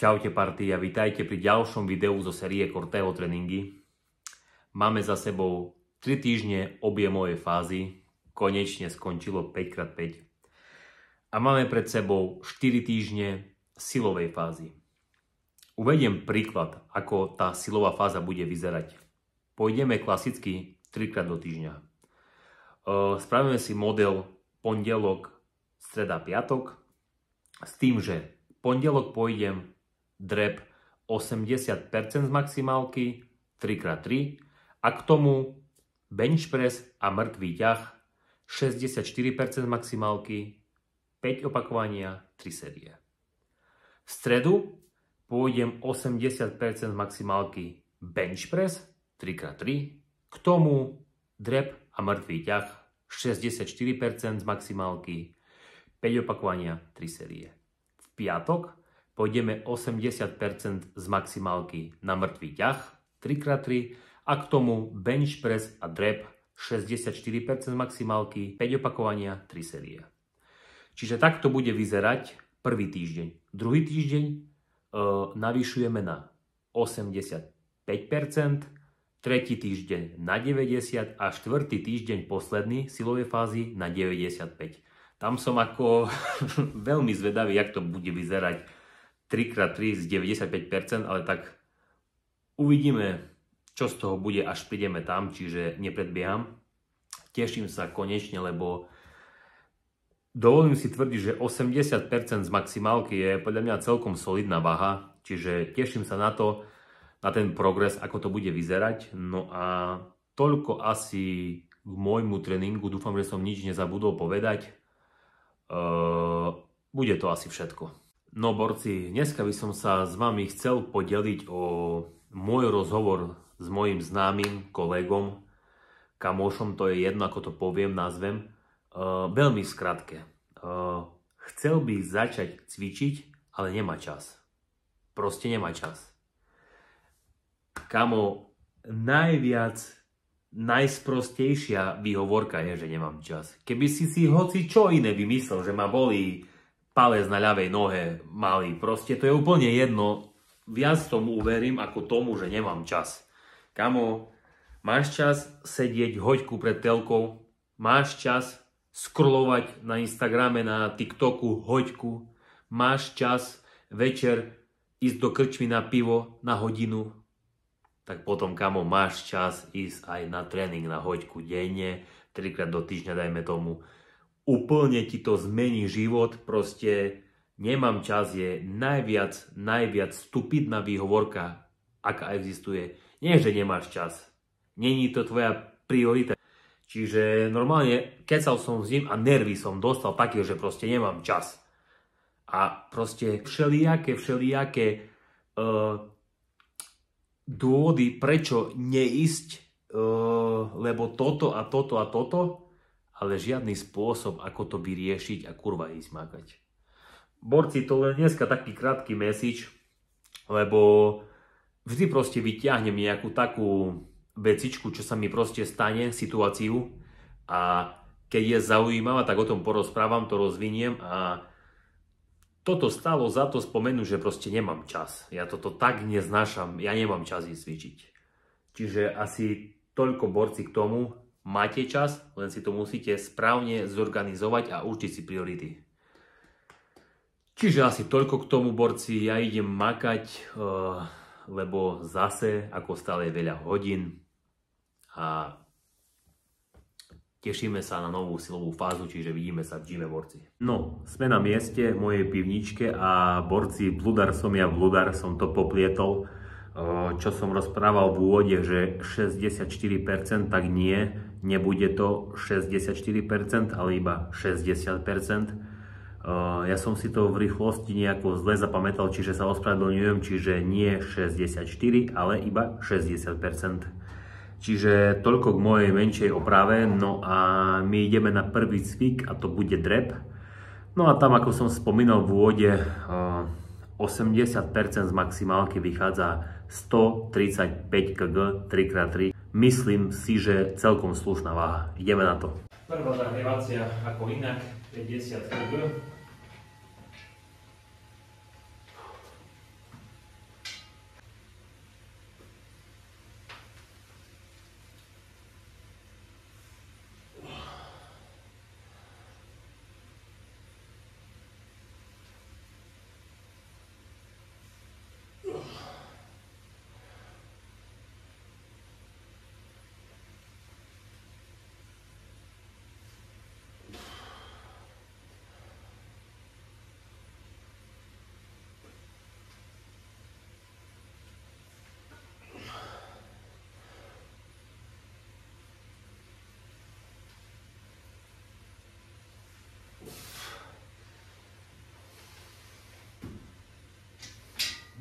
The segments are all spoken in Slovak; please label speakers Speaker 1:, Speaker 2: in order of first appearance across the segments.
Speaker 1: Čaute party a vítajte pri ďalšom videu zo série Corteo tréningy. Máme za sebou 3 týždne objemovej fázy, konečne skončilo 5x5 a máme pred sebou 4 týždne silovej fázy. Uvediem príklad, ako tá silová fáza bude vyzerať. Pôjdeme klasicky 3x do týždňa. Spravíme si model pondelok, streda, piatok s tým, že pondelok pôjdem drep 80% z maximálky 3x3 a k tomu bench press a mŕtvý ťah 64% z maximálky 5 opakovania 3 série. V stredu pôjdem 80% z maximálky bench press 3x3, k tomu drep a mŕtvý ťah 64% z maximálky 5 opakovania 3 série. V piatok pôjdeme 80% z maximálky na mŕtvý ťah 3x3 a k tomu bench press a drep 64% z maximálky 5 opakovania 3 série. Čiže takto bude vyzerať prvý týždeň. Druhý týždeň navyšujeme na 85%, tretí týždeň na 90% a štvrtý týždeň posledný silovej fázy na 95%. Tam som ako veľmi zvedavý, jak to bude vyzerať 3x3 z 95%, ale tak uvidíme, čo z toho bude, až prídeme tam, čiže nepredbieham. Teším sa konečne, lebo dovolím si tvrdiť, že 80% z maximálky je podľa mňa celkom solidná váha, čiže teším sa na to, na ten progres, ako to bude vyzerať. No a toľko asi k môjmu tréningu, dúfam, že som nič nezabudol povedať. Bude to asi všetko. No borci, dneska by som sa s vami chcel podeliť o môj rozhovor s mojim známym kolegom, kamošom, to je jedno, ako to poviem, nazvem, veľmi skratke. Chcel by začať cvičiť, ale nemá čas. Proste nemá čas. Kamo, najsprostejšia výhovorka je, že nemám čas. Keby si hoci čo iné vymyslel, že ma bolí palec na ľavej nohe malý, proste to je úplne jedno. Viac tomu uverím ako tomu, že nemám čas. Kamo, máš čas sedieť hoďku pred telkou? Máš čas scrollovať na Instagrame, na TikToku hoďku? Máš čas večer ísť do krčmy na pivo na hodinu? Tak potom, kamo, máš čas ísť aj na tréning na hoďku denne, 3x do týždňa, dajme tomu. Úplne ti to zmení život, proste nemám čas je najviac stupidná výhovorka, aká existuje. Nie, že nemáš čas, není to tvoja priorita. Čiže normálne kecal som s ním a nervy som dostal také, že proste nemám čas. A proste všelijaké dôvody, prečo neísť, lebo toto a toto a toto, ale žiadny spôsob, ako to vyriešiť a kurva ísť makať. Borci, to len dneska taký krátky message, lebo vždy proste vyťahnem nejakú takú vecičku, čo sa mi proste stane, situáciu, a keď je zaujímavá, tak o tom porozprávam, to rozviniem a toto stalo za to spomenúť, že proste nemám čas. Ja toto tak neznášam, ja nemám čas ísť cvičiť. Čiže asi toľko, borci, k tomu. Máte čas, len si to musíte správne zorganizovať a určiť si priority. Čiže asi toľko k tomu, borci. Ja idem makať, lebo zase, ako stále, je veľa hodín a tešíme sa na novú silovú fázu, čiže vidíme sa v gyme, borci. No, sme na mieste v mojej pivničke a borci, bludar som to poplietol. Čo som rozprával v úvode, že 64%, tak nebude to 64%, ale iba 60%. Ja som si to v rýchlosti nejako zle zapamätal, čiže sa ospravedlňujem, čiže nie 64%, ale iba 60%. Čiže toľko k mojej menšej oprave. No a my ideme na prvý cvik a to bude drep. No a tam, ako som spomínal v úvode, 80% z maximálky vychádza 135 kg 3x3. Myslím si, že celkom slušná váha. Ideme na to. Prvá zahrevacia ako inak, 50 kg.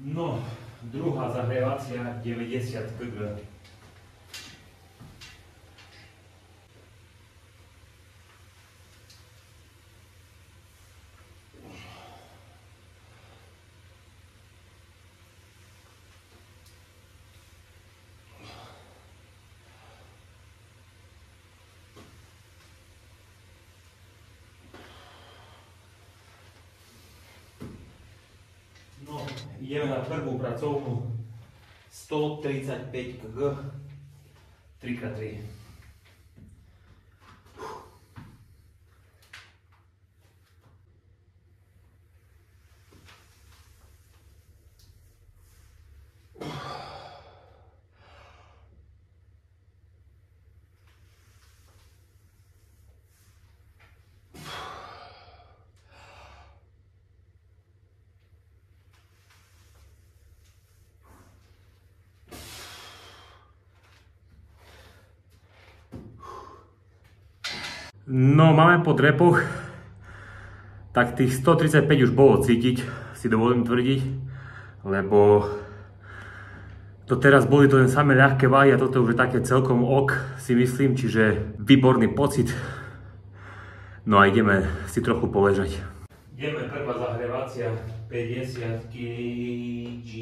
Speaker 1: No, druhá zahrievacia 90 kg. No, ideme na prvú pracovnú 135 kg 3x3. No, máme po drepoch, tak tých 135 už bolo cítiť, si dovolím tvrdiť, lebo to teraz boli to len samé ľahké váhy a toto už je také celkom ok, si myslím, čiže výborný pocit. No a ideme si trochu poležať. Ideme prvá zahrievacia 50 kg.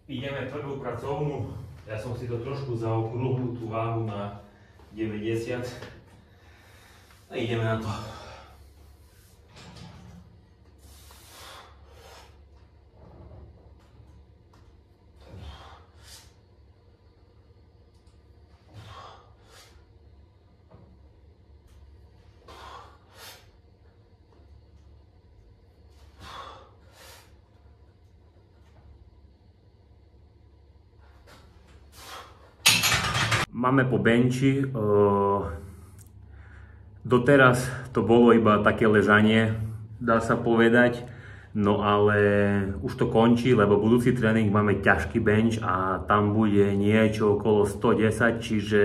Speaker 1: Ideme prvú pracovnú, ja som si to trošku zaokrúhlil tú váhu na 90 a ideme na to. Máme po benči, doteraz to bolo iba také ležanie, dá sa povedať, no ale už to končí, lebo budúci tréning máme ťažký bench a tam bude niečo okolo 110, čiže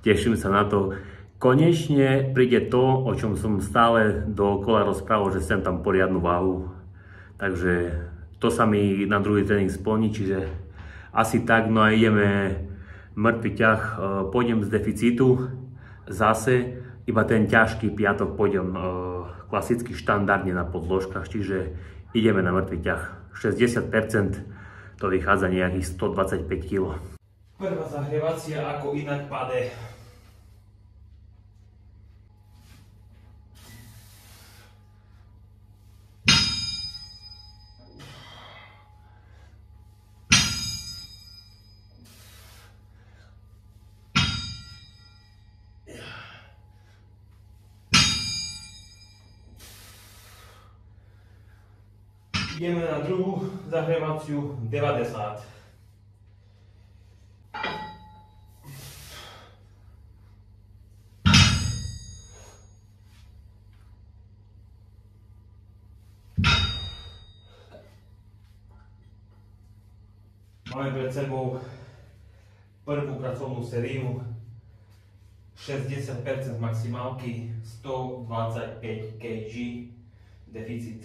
Speaker 1: teším sa na to. Konečne príde to, o čom som stále dookola rozprával, že sem tam poriadnu váhu, takže to sa mi na druhý tréning splní, čiže asi tak, no a ideme mŕtvy ťah, pôjdem z deficitu, zase iba ten ťažký piatok pôjdem klasicky štandardne na podložkách, čiže ideme na mŕtvy ťah. 60% to vychádza nejakých 125 kg. Prvá zahrievacia ako inak pade. Ideme na druhú zahrievaciu 90. Máme pred sebou prvú pracovnú sériu 60% maximálky, 125 kg deficit.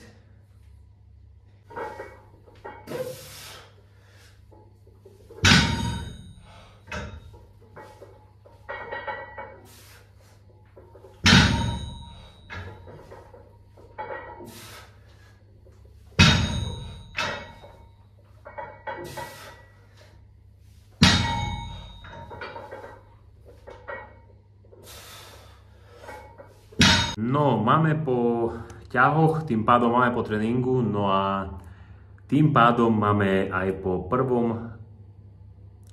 Speaker 1: No, máme po ťahoch, tým pádom máme po tréningu, no a tým pádom máme aj po prvom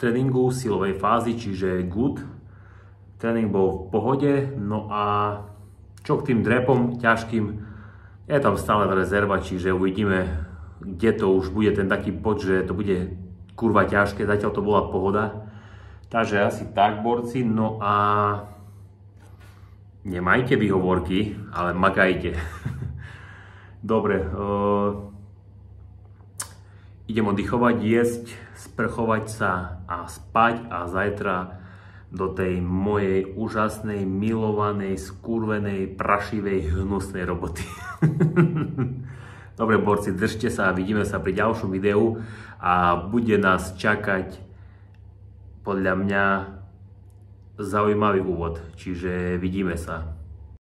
Speaker 1: tréningu silovej fázy, čiže good. Tréning bol v pohode, no a čo k tým drepom ťažkým, je tam stále rezerva, čiže uvidíme, kde to už bude ten taký bod, že to bude kurva ťažké, zatiaľ to bola pohoda. Takže asi tak, borci, no a nemajte výhovorky, ale makajte. Dobre, idem oddychovať, jesť, sprchovať sa a spať a zajtra do tej mojej úžasnej, milovanej, skurvenej, prašivej, hnusnej roboty. Dobre, borci, držte sa a vidíme sa pri ďalšom videu a bude nás čakať podľa mňa zaujímavý úvod, čiže vidíme sa.